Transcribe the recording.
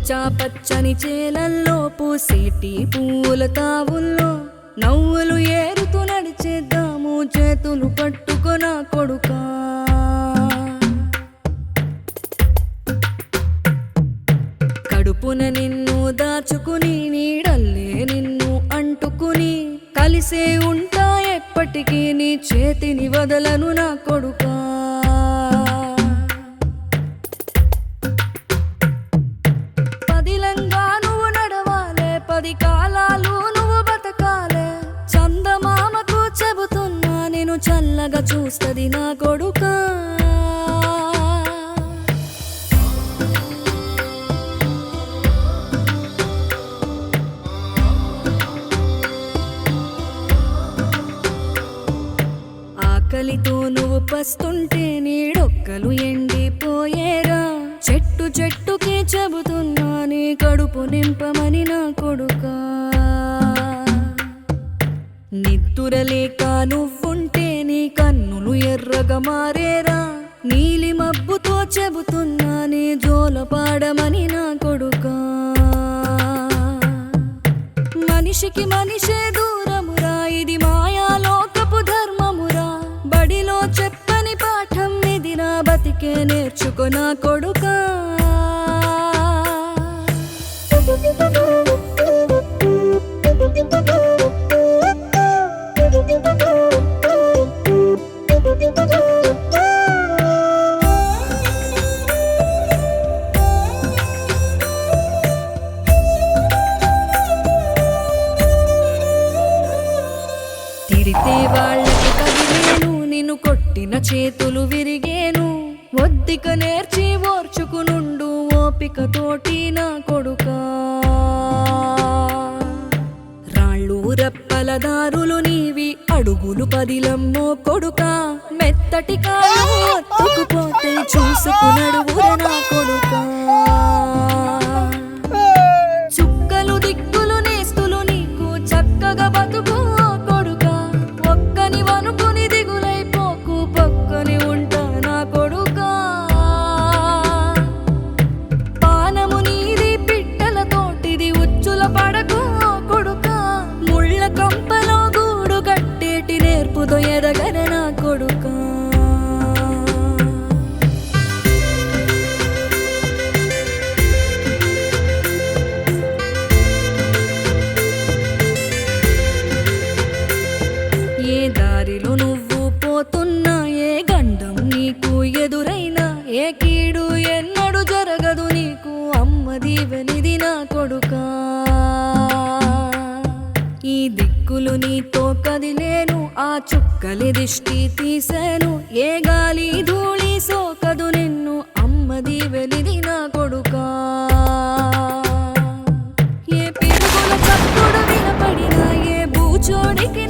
పచ్చా పచ్చని చేలల్లో పూసేటి పూల తావుల్లో నవ్వులు ఏరుతూ నడిచేద్దాము చేతులు పట్టుకొన కొడుకా. కడుపున నిన్ను దాచుకుని నీడల్లే నిన్ను అంటుకుని కలిసే ఉంటా ఎప్పటికీ నీ చేతిని వదలను నా కొడుకా. పదిలంగా నువ్వు నడవాలే, 10 కాలాలు నువ్వు బతకాలే. చందమామకు చెబుతున్నా నేను చల్లగా చూస్తది నా కొడుకా. ఆకలితో నువ్వు పస్తుంటే నీడొక్కలు ఎండిపోయేరా. చెట్టు చెట్టుకి చెబుతున్నా నీ కడుపు నింపమని నా కొడుకా. నిద్దురలేక నువ్వుంటే నీ కన్నులు ఎర్రగా మారేరా. నీలి మబ్బుతో చెబుతున్నా నీ జోల పాడమని నా కొడుకా. మనిషికి మనిషే దూరమురా, ఇది మాయాలోకపు ధర్మమురా. బడిలో చెప్పని పాఠం ఇది నా బతికే నేర్చుకో నా కొడుకా. తిడితే వాళ్ళకి కదిలేను, నిన్ను కొట్టిన చేతులు విరిగేను. ఒద్దిక నేర్చి ఓర్చుకునుండు ఓపికతోటి నా కొడుకా. రాళ్ళు రప్పల దారులు నీవి, అడుగులు పదిలమ్మో కొడుకా. మెత్తటి కాలం ఒత్తుకుపోతే చూసుకునడువుర నా కొడుకా. చుక్కలు దిక్కులు నేస్తులు నీకు చక్కగా బతుకు కొడుకా. ఒక్కని వనుకుని దిగులైపోకు, పక్కని ఉంటా నా కొడుకా. పానము నీది పిట్టల తోటిది, ఉచ్చుల పడకు కొడుకా. ముళ్ళ కంపలో గూడు కట్టేటి నేర్పుతో ఎదగన నా కొడుకా. ఏ దారిలో నువ్వు పోతున్నా, ఏ గండం నీకు ఎదురైనా, ఏ కీడు ఎన్నడు జరగదు నీకు అమ్మ దీవెనిది నా కొడుకా. ఈ దిక్కులు నీతో కదిలేను, ఆ చుక్కలి దిష్టి తీసేను. ఏ గాలి ధూళి సోకదు నిన్ను అమ్మ దీవెనిది నా కొడుకా. ఏ పిరుగుల చప్పుడు వినపడినా, ఏ బూచోడికి